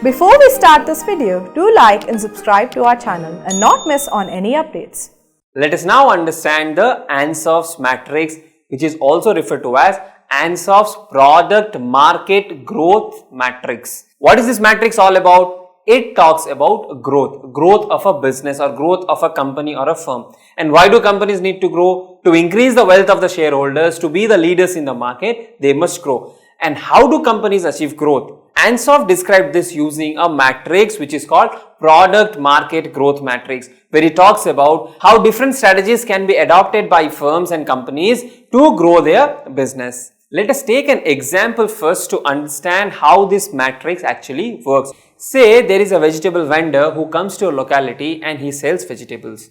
Before we start this video, do like and subscribe to our channel and not miss on any updates. Let us now understand the Ansoff's matrix, which is also referred to as Ansoff's product market growth matrix. What is this matrix all about? It talks about growth of a business or growth of a company or a firm. And why do companies need to grow? To increase the wealth of the shareholders, to be the leaders in the market, they must grow. And how do companies achieve growth? Ansoff described this using a matrix which is called product market growth matrix, where he talks about how different strategies can be adopted by firms and companies to grow their business. Let us take an example first to understand how this matrix actually works. Say there is a vegetable vendor who comes to a locality and he sells vegetables.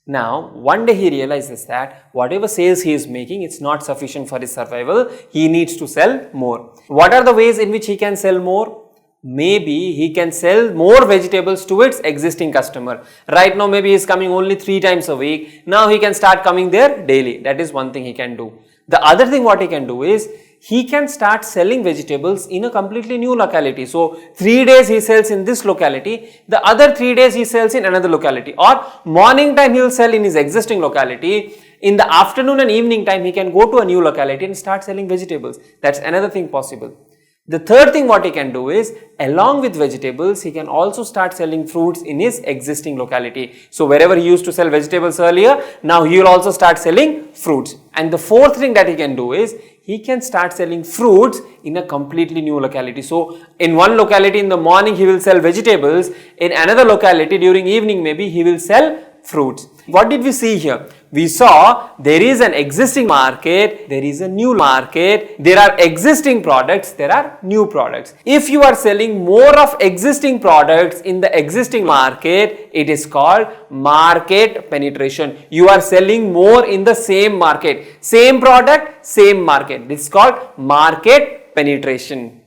Now, one day he realizes that whatever sales he is making, it's not sufficient for his survival. He needs to sell more. What are the ways in which he can sell more? Maybe he can sell more vegetables to its existing customer. Right now, maybe he is coming only 3 times a week. Now he can start coming there daily. That is one thing he can do. The other thing what he can do is, he can start selling vegetables in a completely new locality. So, 3 days he sells in this locality, the other 3 days he sells in another locality, or morning time he will sell in his existing locality. In the afternoon and evening time he can go to a new locality and start selling vegetables. That's another thing possible. The third thing what he can do is, along with vegetables, he can also start selling fruits in his existing locality. So, wherever he used to sell vegetables earlier, now he will also start selling fruits. And the fourth thing that he can do is, he can start selling fruits in a completely new locality. So, in one locality in the morning he will sell vegetables, in another locality during evening maybe he will sell fruits. What did we see here? We saw there is an existing market, there is a new market, there are existing products, there are new products. If you are selling more of existing products in the existing market, it is called market penetration. You are selling more in the same market. Same product, same market. This is called market penetration.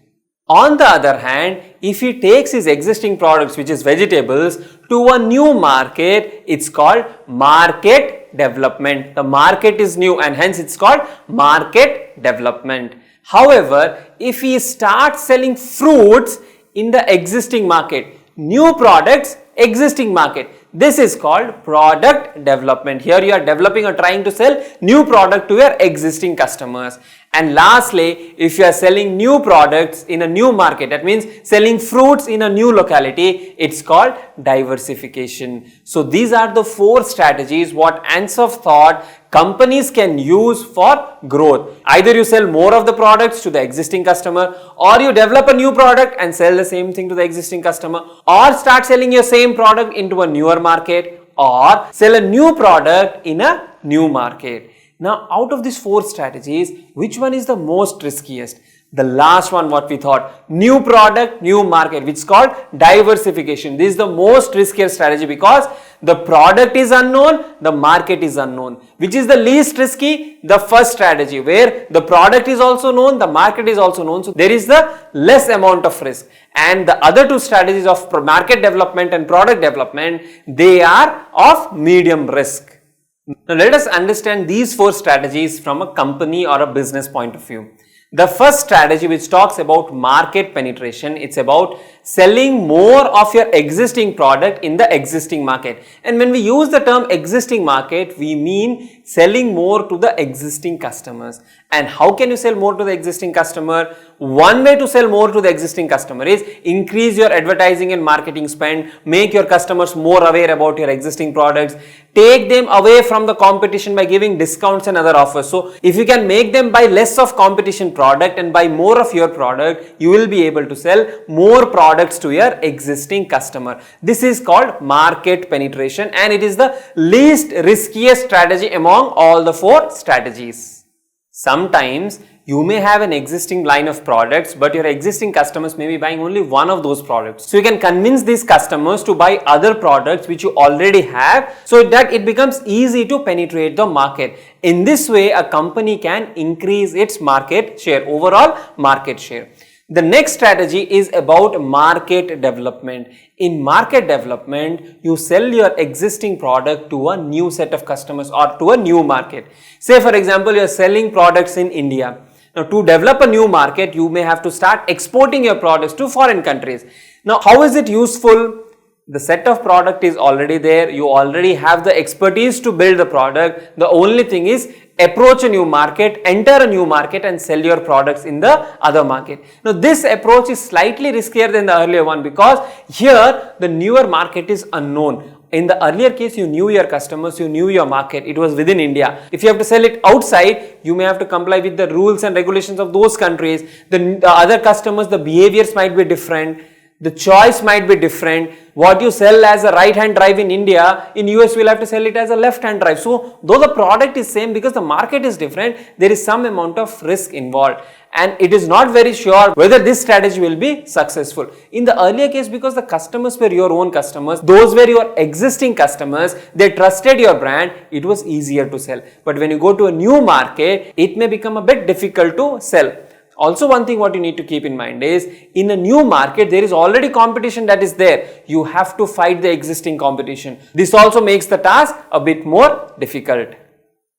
On the other hand, if he takes his existing products, which is vegetables, to a new market, it's called market development. The market is new and hence it's called market development. However, if he starts selling fruits in the existing market, new products, existing market, this is called product development. Here you are developing or trying to sell new product to your existing customers. And lastly, if you are selling new products in a new market, that means selling fruits in a new locality, it's called diversification. So these are the 4 strategies what Ansoff thought companies can use for growth. Either you sell more of the products to the existing customer, or you develop a new product and sell the same thing to the existing customer, or start selling your same product into a newer market, or sell a new product in a new market. Now, out of these 4 strategies, which one is the most riskiest? The last one what we thought, new product, new market, which is called diversification. This is the most riskier strategy because the product is unknown, the market is unknown. Which is the least risky? The first strategy, where the product is also known, the market is also known. So, there is the less amount of risk. And the other 2 strategies of market development and product development, they are of medium risk. Now, let us understand these 4 strategies from a company or a business point of view. The first strategy, which talks about market penetration, it's about selling more of your existing product in the existing market. And when we use the term existing market, we mean selling more to the existing customers. And how can you sell more to the existing customer? One way to sell more to the existing customer is increase your advertising and marketing spend, make your customers more aware about your existing products, take them away from the competition by giving discounts and other offers. So, if you can make them buy less of competition product and buy more of your product, you will be able to sell more products to your existing customer. This is called market penetration, and it is the least riskiest strategy among all the 4 strategies. Sometimes you may have an existing line of products, but your existing customers may be buying only one of those products. So you can convince these customers to buy other products which you already have, so that it becomes easy to penetrate the market. In this way, a company can increase its market share, overall market share. The next strategy is about market development. In market development, you sell your existing product to a new set of customers or to a new market. Say for example, you are selling products in India. Now, to develop a new market, you may have to start exporting your products to foreign countries. Now, how is it useful? The set of product is already there. You already have the expertise to build the product. The only thing is approach a new market, enter a new market and sell your products in the other market. Now, this approach is slightly riskier than the earlier one because here the newer market is unknown. In the earlier case, you knew your customers, you knew your market, it was within India. If you have to sell it outside, you may have to comply with the rules and regulations of those countries. The other customers, the behaviors might be different. The choice might be different. What you sell as a right-hand drive in India, in US we'll have to sell it as a left-hand drive. So, though the product is same, because the market is different, there is some amount of risk involved. And it is not very sure whether this strategy will be successful. In the earlier case, because the customers were your own customers, those were your existing customers, they trusted your brand, it was easier to sell. But when you go to a new market, it may become a bit difficult to sell. Also, one thing what you need to keep in mind is, in a new market, there is already competition that is there. You have to fight the existing competition. This also makes the task a bit more difficult.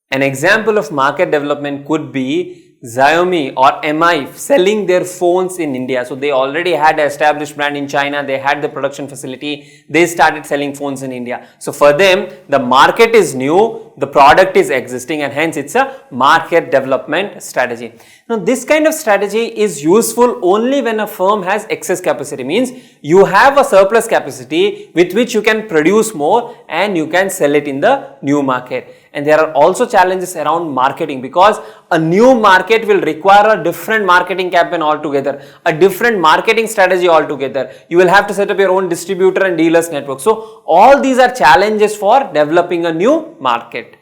An example of market development could be Xiaomi or MI selling their phones in India. So, they already had an established brand in China, they had the production facility, they started selling phones in India. So, for them, the market is new, the product is existing, and hence it's a market development strategy. Now, this kind of strategy is useful only when a firm has excess capacity, means you have a surplus capacity with which you can produce more and you can sell it in the new market. And there are also challenges around marketing, because a new market will require a different marketing campaign altogether, a different marketing strategy altogether. You will have to set up your own distributor and dealers network. So, all these are challenges for developing a new market.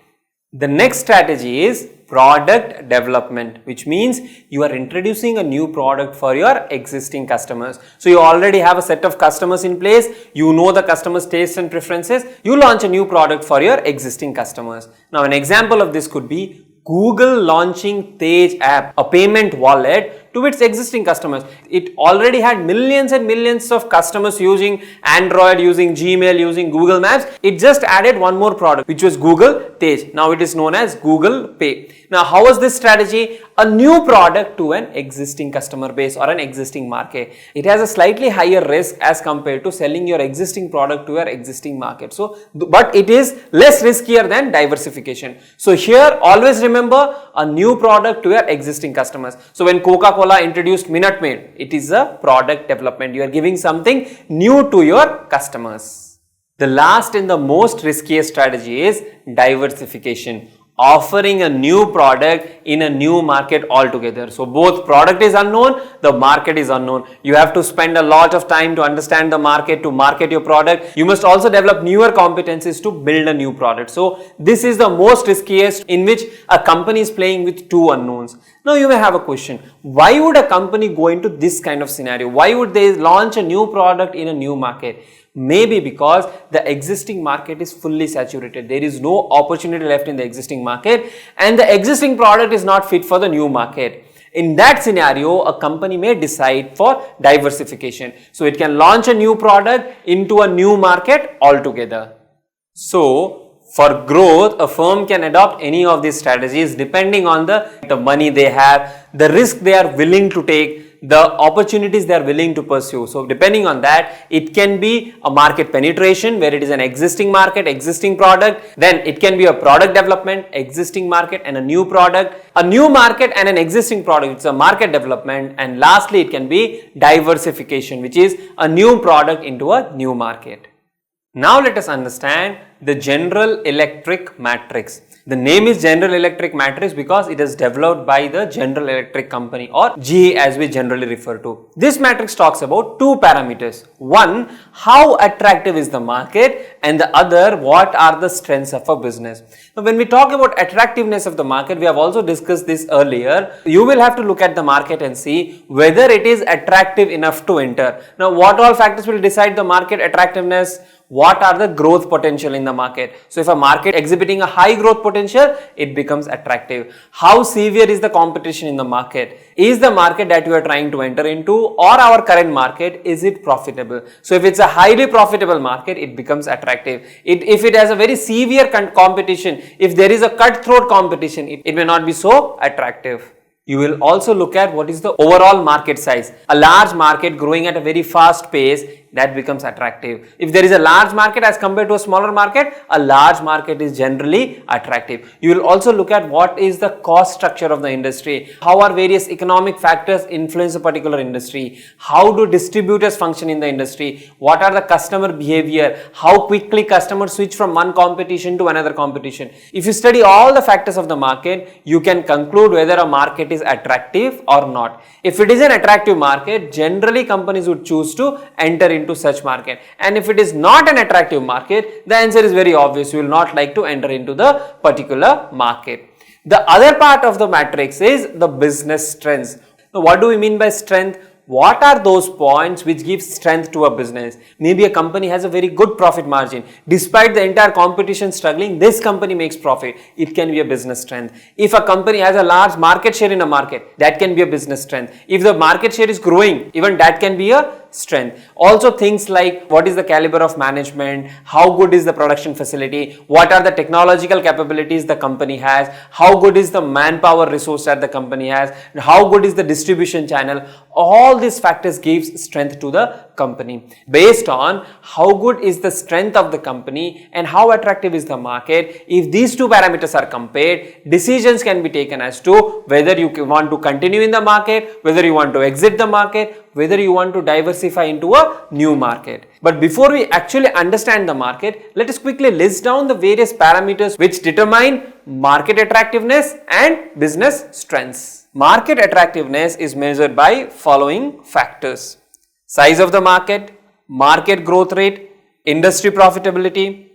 The next strategy is product development, which means you are introducing a new product for your existing customers. So, you already have a set of customers in place, you know the customers' tastes and preferences, you launch a new product for your existing customers. Now, an example of this could be Google launching Tej app, a payment wallet, to its existing customers. It already had millions and millions of customers using Android, using Gmail, using Google Maps. It just added one more product, which was Google Tej. Now it is known as Google Pay. Now, how was this strategy? A new product to an existing customer base or an existing market. It has a slightly higher risk as compared to selling your existing product to your existing market. So, but it is less riskier than diversification. So, here always remember, a new product to your existing customers. So, when Coca-Cola introduced Minute Maid, it is a product development. You are giving something new to your customers. The last and the most riskiest strategy is diversification. Offering a new product in a new market altogether. So, both product is unknown, the market is unknown. You have to spend a lot of time to understand the market, to market your product. You must also develop newer competencies to build a new product. So, this is the most riskiest, in which a company is playing with two unknowns. Now, you may have a question. Why would a company go into this kind of scenario? Why would they launch a new product in a new market? Maybe because the existing market is fully saturated. There is no opportunity left in the existing market, and the existing product is not fit for the new market. In that scenario, a company may decide for diversification. So, it can launch a new product into a new market altogether. So, for growth, a firm can adopt any of these strategies depending on the money they have, the risk they are willing to take, the opportunities they are willing to pursue. So, depending on that, it can be a market penetration where it is an existing market, existing product. Then it can be a product development, existing market and a new product, a new market and an existing product. It's a market development. And lastly, it can be diversification, which is a new product into a new market. Now, let us understand the General Electric matrix. The name is General Electric matrix because it is developed by the General Electric company, or GE as we generally refer to. This matrix talks about two parameters. One, how attractive is the market, and the other, what are the strengths of a business. Now, when we talk about attractiveness of the market, we have also discussed this earlier. You will have to look at the market and see whether it is attractive enough to enter. Now, what all factors will decide the market attractiveness? What are the growth potential in the market? So, if a market exhibiting a high growth potential, it becomes attractive. How severe is the competition in the market? Is the market that you are trying to enter into, or our current market, is it profitable? So, if it's a highly profitable market, it becomes attractive. If it has a very severe competition, if there is a cutthroat competition, it may not be so attractive. You will also look at what is the overall market size. A large market growing at a very fast pace, that becomes attractive. If there is a large market as compared to a smaller market, a large market is generally attractive. You will also look at what is the cost structure of the industry. How are various economic factors influence a particular industry? How do distributors function in the industry? What are the customer behavior? How quickly customers switch from one competition to another competition? If you study all the factors of the market, you can conclude whether a market is attractive or not. If it is an attractive market, generally companies would choose to enter into such market, and if it is not an attractive market, the answer is very obvious. You will not like to enter into the particular market. The other part of the matrix is the business strengths. Now, what do we mean by strength? What are those points which give strength to a business? Maybe a company has a very good profit margin. Despite the entire competition struggling, this company makes profit. It can be a business strength. If a company has a large market share in a market, that can be a business strength. If the market share is growing, even that can be a strength. Also things like what is the caliber of management, how good is the production facility, what are the technological capabilities the company has, how good is the manpower resource that the company has, how good is the distribution channel. All these factors gives strength to the company. Based on how good is the strength of the company and how attractive is the market, if these two parameters are compared, decisions can be taken as to whether you want to continue in the market, whether you want to exit the market, whether you want to diversify into a new market. But before we actually understand the market, let us quickly list down the various parameters which determine market attractiveness and business strengths. Market attractiveness is measured by following factors: size of the market growth rate, industry profitability,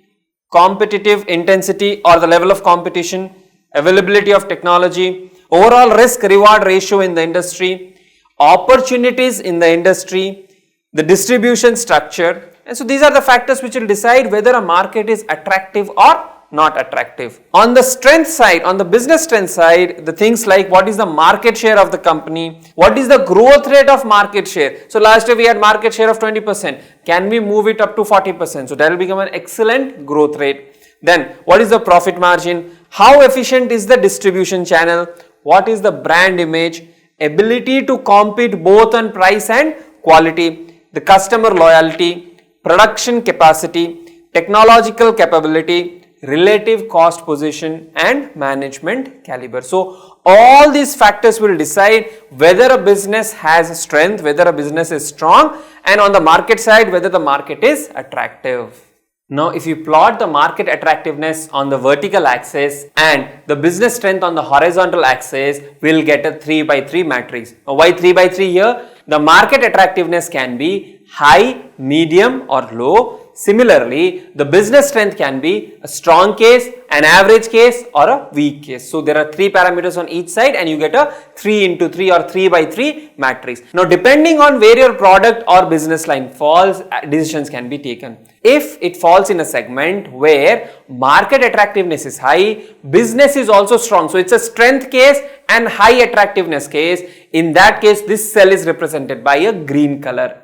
competitive intensity or the level of competition, availability of technology, overall risk reward ratio in the industry, opportunities in the industry, the distribution structure. And so these are the factors which will decide whether a market is attractive or not attractive. On the strength side, on the business strength side, the things like what is the market share of the company, what is the growth rate of market share. So last year we had market share of 20%. Can we move it up to 40%? So that will become an excellent growth rate. Then what is the profit margin? How efficient is the distribution channel? What is the brand image? Ability to compete both on price and quality, the customer loyalty, production capacity, technological capability, relative cost position and management caliber. So all these factors will decide whether a business has strength, whether a business is strong, and on the market side whether the market is attractive. Now, if you plot the market attractiveness on the vertical axis and the business strength on the horizontal axis, we'll get a 3x3 matrix. Now, why 3x3 here? The market attractiveness can be high, medium or low. Similarly, the business strength can be a strong case, an average case or a weak case. So there are 3 parameters on each side and you get a 3x3 or 3x3 matrix. Now depending on where your product or business line falls, decisions can be taken. If it falls in a segment where market attractiveness is high, business is also strong, so it's a strength case and high attractiveness case, in that case this cell is represented by a green color.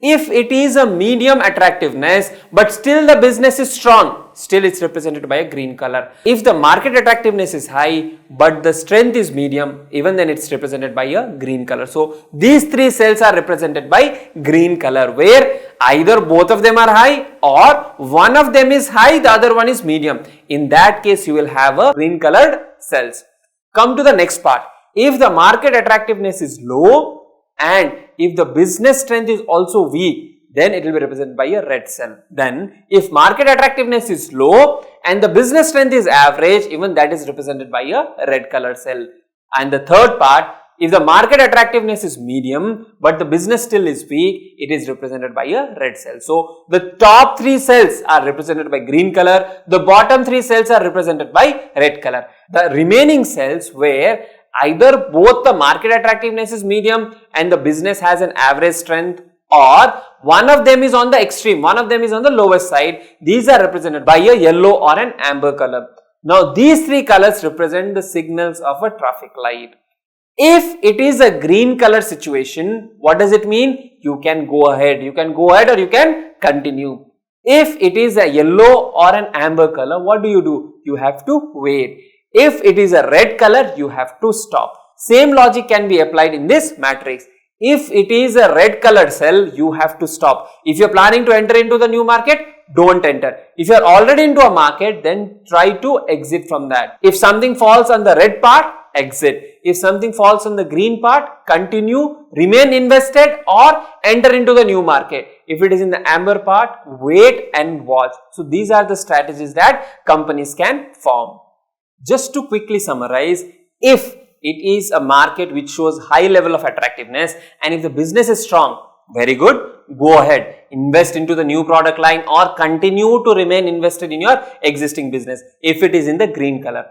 If it is a medium attractiveness but still the business is strong, still it's represented by a green color. If the market attractiveness is high but the strength is medium, even then it's represented by a green color. So these 3 cells are represented by green color, where either both of them are high or one of them is high, the other one is medium. In that case you will have a green colored cells. Come to the next part. If the market attractiveness is low and if the business strength is also weak, then it will be represented by a red cell. Then if market attractiveness is low and the business strength is average, even that is represented by a red color cell. And the third part, if the market attractiveness is medium but the business still is weak, it is represented by a red cell. So the top 3 cells are represented by green color, the bottom 3 cells are represented by red color. The remaining cells where either both the market attractiveness is medium and the business has an average strength, or one of them is on the extreme, one of them is on the lowest side, these are represented by a yellow or an amber color. Now these 3 colors represent the signals of a traffic light. If it is a green color situation, what does it mean? You can go ahead or you can continue. If it is a yellow or an amber color, what do? You have to wait. If it is a red color, you have to stop. Same logic can be applied in this matrix. If it is a red colored cell, you have to stop. If you are planning to enter into the new market, don't enter. If you are already into a market, then try to exit from that. If something falls on the red part, exit. If something falls on the green part, continue, remain invested or enter into the new market. If it is in the amber part, wait and watch. So these are the strategies that companies can form. Just to quickly summarize, if it is a market which shows high level of attractiveness and if the business is strong, very good, go ahead, invest into the new product line or continue to remain invested in your existing business if it is in the green color.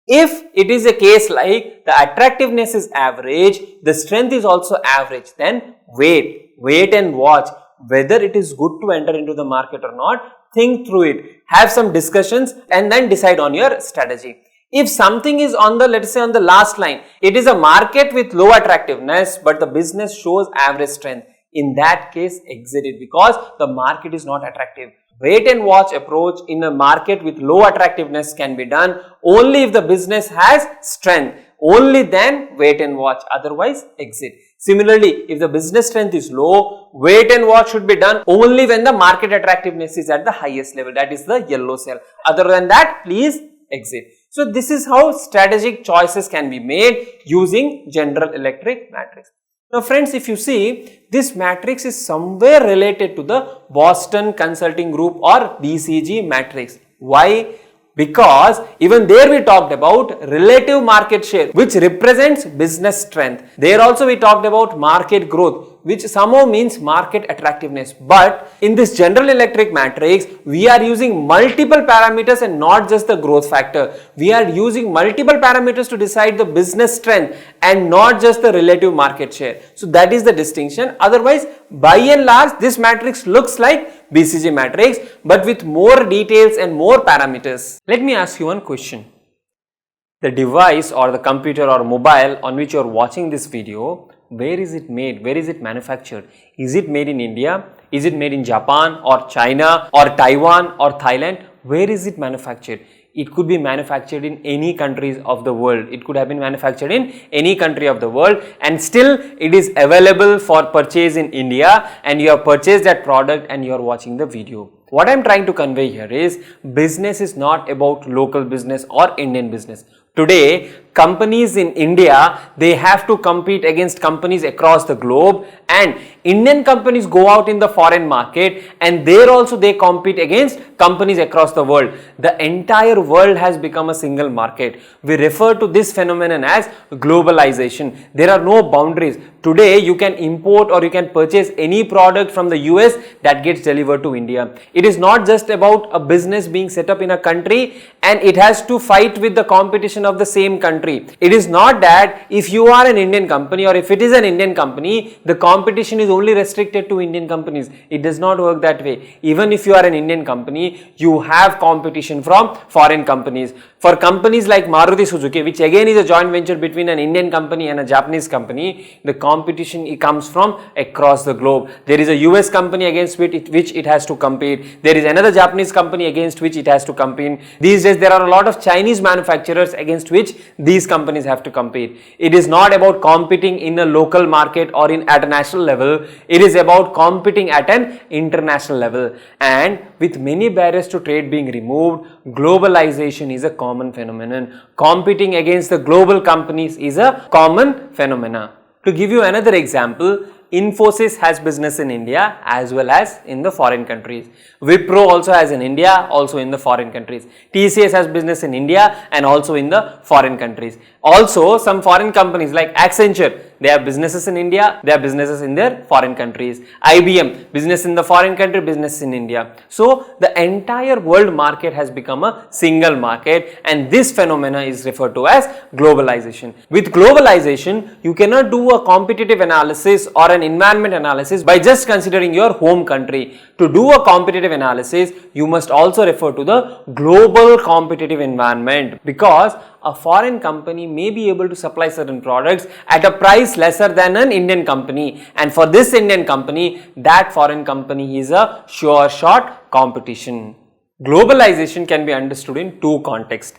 If it is a case like the attractiveness is average, the strength is also average, then wait and watch whether it is good to enter into the market or not. Think through it, have some discussions and then decide on your strategy. If something is on the, let's say on the last line, it is a market with low attractiveness but the business shows average strength. In that case, exit it because the market is not attractive. Wait and watch approach in a market with low attractiveness can be done only if the business has strength. Only then wait and watch, otherwise exit. Similarly, if the business strength is low, wait and watch should be done only when the market attractiveness is at the highest level, that is the yellow cell. Other than that, please exit. So this is how strategic choices can be made using General Electric matrix. Now friends, if you see, this matrix is somewhere related to the Boston Consulting Group or BCG matrix. Why? Because even there we talked about relative market share which represents business strength. There also we talked about market growth which somehow means market attractiveness. But in this General Electric matrix, we are using multiple parameters and not just the growth factor. We are using multiple parameters to decide the business strength and not just the relative market share. So that is the distinction. Otherwise, by and large, this matrix looks like BCG matrix but with more details and more parameters. Let me ask you one question. The device or the computer or mobile on which you are watching this video, where is it made? Where is it manufactured? Is it made in India? Is it made in Japan or China or Taiwan or Thailand? Where is it manufactured? It could be manufactured in any countries of the world. It could have been manufactured in any country of the world and still it is available for purchase in India and you have purchased that product and you are watching the video. What I am trying to convey here is business is not about local business or Indian business. Today, companies in India, they have to compete against companies across the globe and Indian companies go out in the foreign market and there also they compete against companies across the world. The entire world has become a single market. We refer to this phenomenon as globalization. There are no boundaries. Today, you can import or you can purchase any product from the US that gets delivered to India. It is not just about a business being set up in a country and it has to fight with the competition of the same country. It is not that if you are an Indian company or if it is an Indian company, the competition is only restricted to Indian companies. It does not work that way. Even if you are an Indian company, you have competition from foreign companies. For companies like Maruti Suzuki, which again is a joint venture between an Indian company and a Japanese company, the competition comes from across the globe. There is a US company against which it has to compete. There is another Japanese company against which it has to compete. These days there are a lot of Chinese manufacturers against which these companies have to compete. It is not about competing in a local market or at a national level. It is about competing at an international level. And with many barriers to trade being removed, globalization is a common phenomenon. Competing against the global companies is a common phenomenon. To give you another example, Infosys has business in India as well as in the foreign countries. Wipro also has in India, also in the foreign countries. TCS has business in India and also in the foreign countries. Also, some foreign companies like Accenture, they have businesses in India, they have businesses in their foreign countries. IBM, business in the foreign country, business in India. So, the entire world market has become a single market and this phenomena is referred to as globalization. With globalization, you cannot do a competitive analysis or an environment analysis by just considering your home country. To do a competitive analysis, you must also refer to the global competitive environment because a foreign company may be able to supply certain products at a price lesser than an Indian company, and for this Indian company, that foreign company is a sure shot competition. Globalization can be understood in two contexts.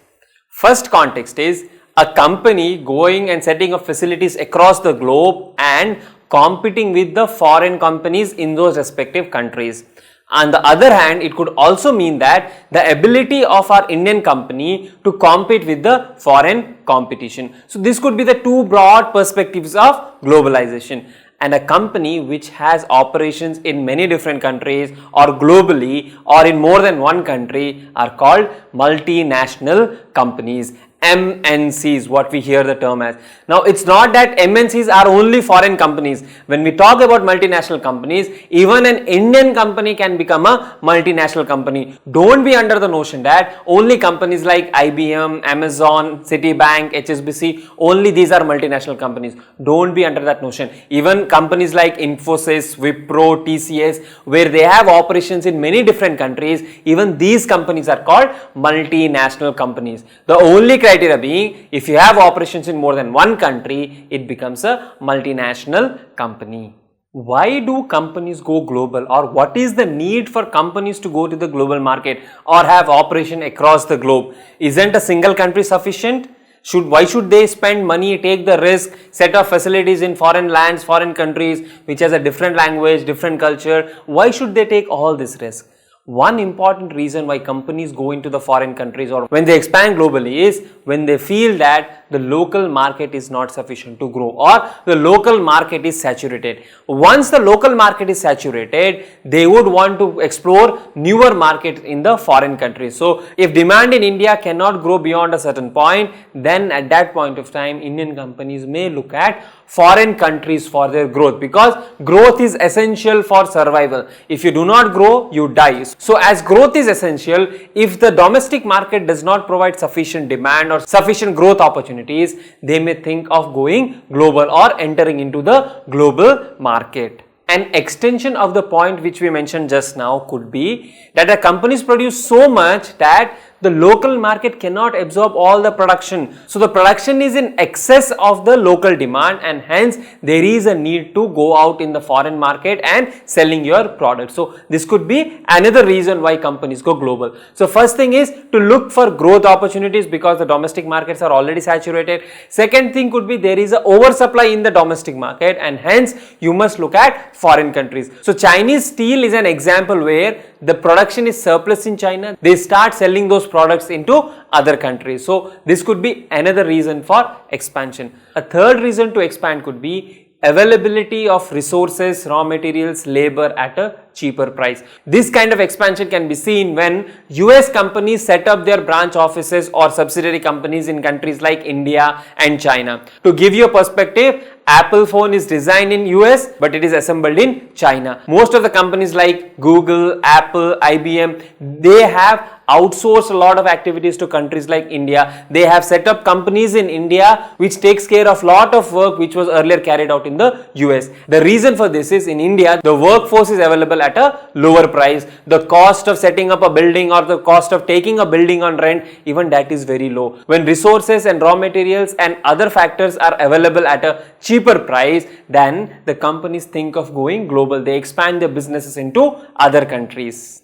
First context is A company going and setting up facilities across the globe and competing with the foreign companies in those respective countries. On the other hand, it could also mean that the ability of our Indian company to compete with the foreign competition. So this could be the two broad perspectives of globalization. And a company which has operations in many different countries or globally or in more than one country are called multinational companies. MNCs, what we hear the term as. Now, it's not that MNCs are only foreign companies. When we talk about multinational companies, even an Indian company can become a multinational company. Don't be under the notion that only companies like IBM, Amazon, Citibank, HSBC, only these are multinational companies. Don't be under that notion. Even companies like Infosys, Wipro, TCS, where they have operations in many different countries, even these companies are called multinational companies. The only criteria being, if you have operations in more than one country, it becomes a multinational company. Why do companies go global, or what is the need for companies to go to the global market or have operation across the globe? Isn't a single country sufficient? Why should they spend money, take the risk, set up facilities in foreign lands, foreign countries which has a different language, different culture? Why should they take all this risk? One important reason why companies go into the foreign countries or when they expand globally is when they feel that the local market is not sufficient to grow or the local market is saturated. Once the local market is saturated, they would want to explore newer markets in the foreign countries. So, if demand in India cannot grow beyond a certain point, then at that point of time, Indian companies may look at foreign countries for their growth, because growth is essential for survival. If you do not grow, you die. So as growth is essential, if the domestic market does not provide sufficient demand or sufficient growth opportunities, they may think of going global or entering into the global market. An extension of the point which we mentioned just now could be that the companies produce so much that the local market cannot absorb all the production. So the production is in excess of the local demand, and hence there is a need to go out in the foreign market and selling your product. So this could be another reason why companies go global. So first thing is to look for growth opportunities because the domestic markets are already saturated. Second thing could be there is an oversupply in the domestic market, and hence you must look at foreign countries. So Chinese steel is an example where the production is surplus in China. They start selling those products into other countries. So this could be another reason for expansion. A third reason to expand could be availability of resources, raw materials, labor at a cheaper price. This kind of expansion can be seen when US companies set up their branch offices or subsidiary companies in countries like India and China. To give you a perspective, Apple phone is designed in US but it is assembled in China. Most of the companies like Google, Apple, IBM, they have outsourced a lot of activities to countries like India. They have set up companies in India which takes care of lot of work which was earlier carried out in the US. The reason for this is in India the workforce is available at a lower price. The cost of setting up a building or the cost of taking a building on rent, even that is very low. When resources and raw materials and other factors are available at a cheaper price, then the companies think of going global. They expand their businesses into other countries.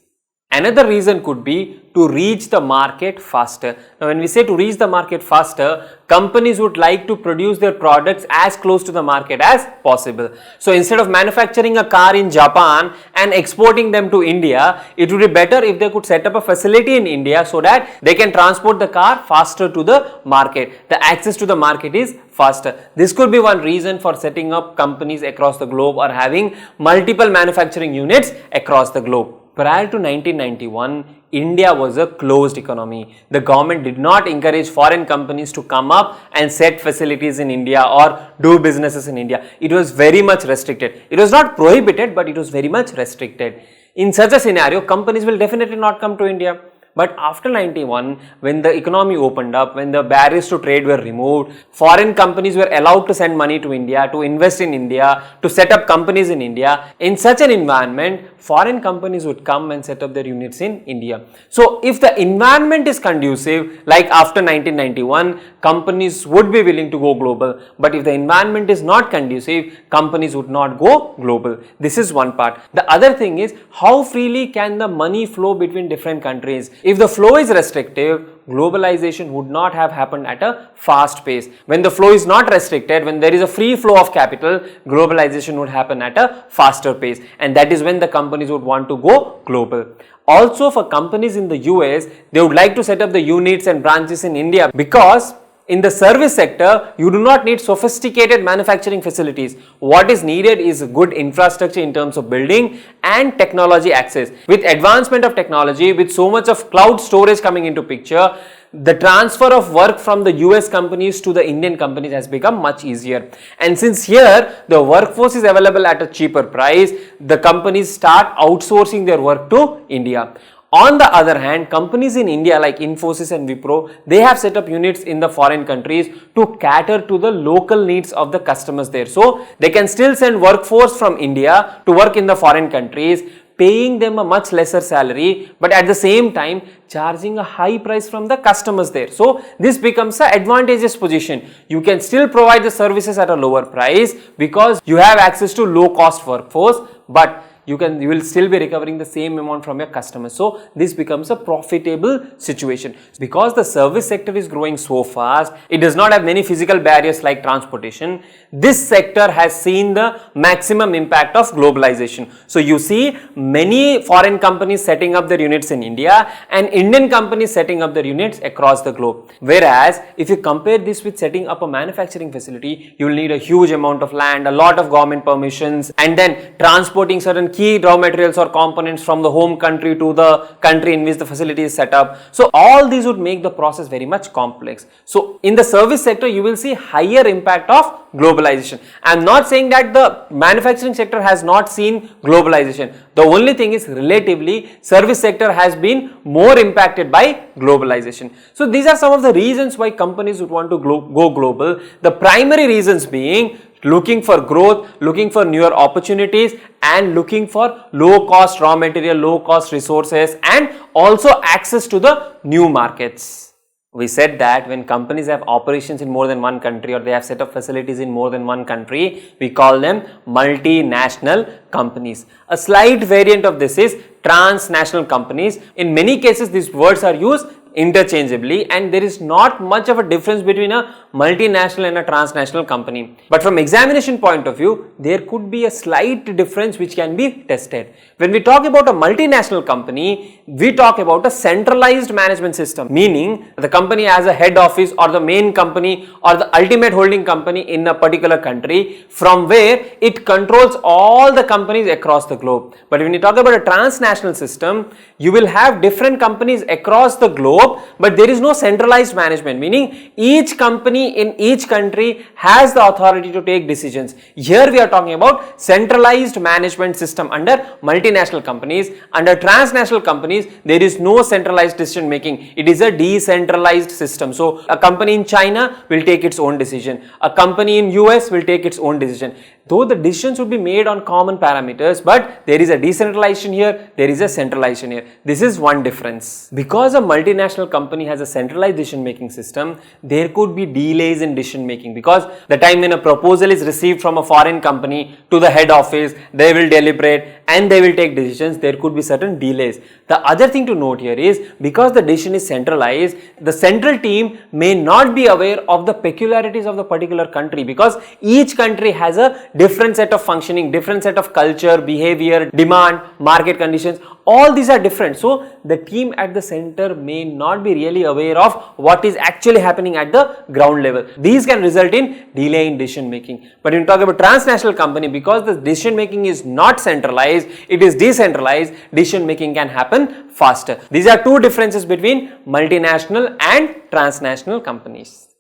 Another reason could be to reach the market faster. Now, when we say to reach the market faster, companies would like to produce their products as close to the market as possible. So, instead of manufacturing a car in Japan and exporting them to India, it would be better if they could set up a facility in India so that they can transport the car faster to the market. The access to the market is faster. This could be one reason for setting up companies across the globe or having multiple manufacturing units across the globe. Prior to 1991, India was a closed economy. The government did not encourage foreign companies to come up and set facilities in India or do businesses in India. It was very much restricted. It was not prohibited, but it was very much restricted. In such a scenario, companies will definitely not come to India. But after 91, when the economy opened up, when the barriers to trade were removed, foreign companies were allowed to send money to India, to invest in India, to set up companies in India. In such an environment, foreign companies would come and set up their units in India. So, if the environment is conducive, like after 1991, companies would be willing to go global. But if the environment is not conducive, companies would not go global. This is one part. The other thing is, how freely can the money flow between different countries? If the flow is restrictive, globalization would not have happened at a fast pace. When the flow is not restricted, when there is a free flow of capital, globalization would happen at a faster pace, and that is when the companies would want to go global. Also, for companies in the US, they would like to set up the units and branches in India because in the service sector, you do not need sophisticated manufacturing facilities. What is needed is good infrastructure in terms of building and technology access. With advancement of technology, with so much of cloud storage coming into picture, the transfer of work from the US companies to the Indian companies has become much easier. And since here the workforce is available at a cheaper price, the companies start outsourcing their work to India. On the other hand, companies in India like Infosys and Wipro, they have set up units in the foreign countries to cater to the local needs of the customers there. So they can still send workforce from India to work in the foreign countries, paying them a much lesser salary, but at the same time charging a high price from the customers there. So this becomes an advantageous position. You can still provide the services at a lower price because you have access to low cost workforce, but you will still be recovering the same amount from your customers. So this becomes a profitable situation. Because the service sector is growing so fast, it does not have many physical barriers like transportation. This sector has seen the maximum impact of globalization. So you see many foreign companies setting up their units in India and Indian companies setting up their units across the globe. Whereas if you compare this with setting up a manufacturing facility, you will need a huge amount of land, a lot of government permissions, and then transporting certain key raw materials or components from the home country to the country in which the facility is set up. So all these would make the process very much complex. So in the service sector, you will see higher impact of globalization. I am not saying that the manufacturing sector has not seen globalization. The only thing is relatively service sector has been more impacted by globalization. So these are some of the reasons why companies would want to go global. The primary reasons being looking for growth, looking for newer opportunities, and looking for low cost raw material, low cost resources, and also access to the new markets. We said that when companies have operations in more than one country or they have set up facilities in more than one country, we call them multinational companies. A slight variant of this is transnational companies. In many cases, these words are used interchangeably and there is not much of a difference between a multinational and a transnational company. But from examination point of view, there could be a slight difference which can be tested. When we talk about a multinational company, we talk about a centralized management system, meaning the company has a head office or the main company or the ultimate holding company in a particular country from where it controls all the companies across the globe. But when you talk about a transnational system, you will have different companies across the globe, but there is no centralized management, meaning each company in each country has the authority to take decisions. Here we are talking about centralized management system under multinational companies. Under transnational companies, there is no centralized decision making. It is a decentralized system. So a company in China will take its own decision. A company in US will take its own decision. Though the decisions would be made on common parameters, but there is a decentralization here, there is a centralization here. This is one difference. Because a multinational company has a centralized decision making system, there could be delays in decision making because the time when a proposal is received from a foreign company to the head office, they will deliberate and they will take decisions, there could be certain delays. The other thing to note here is because the decision is centralized, the central team may not be aware of the peculiarities of the particular country because each country has a different set of functioning, different set of culture, behavior, demand, market conditions. All these are different. So the team at the center may not be really aware of what is actually happening at the ground level. These can result in delay in decision making. But when you talk about transnational company, because the decision making is not centralized, it is decentralized, decision making can happen faster. These are two differences between multinational and transnational companies.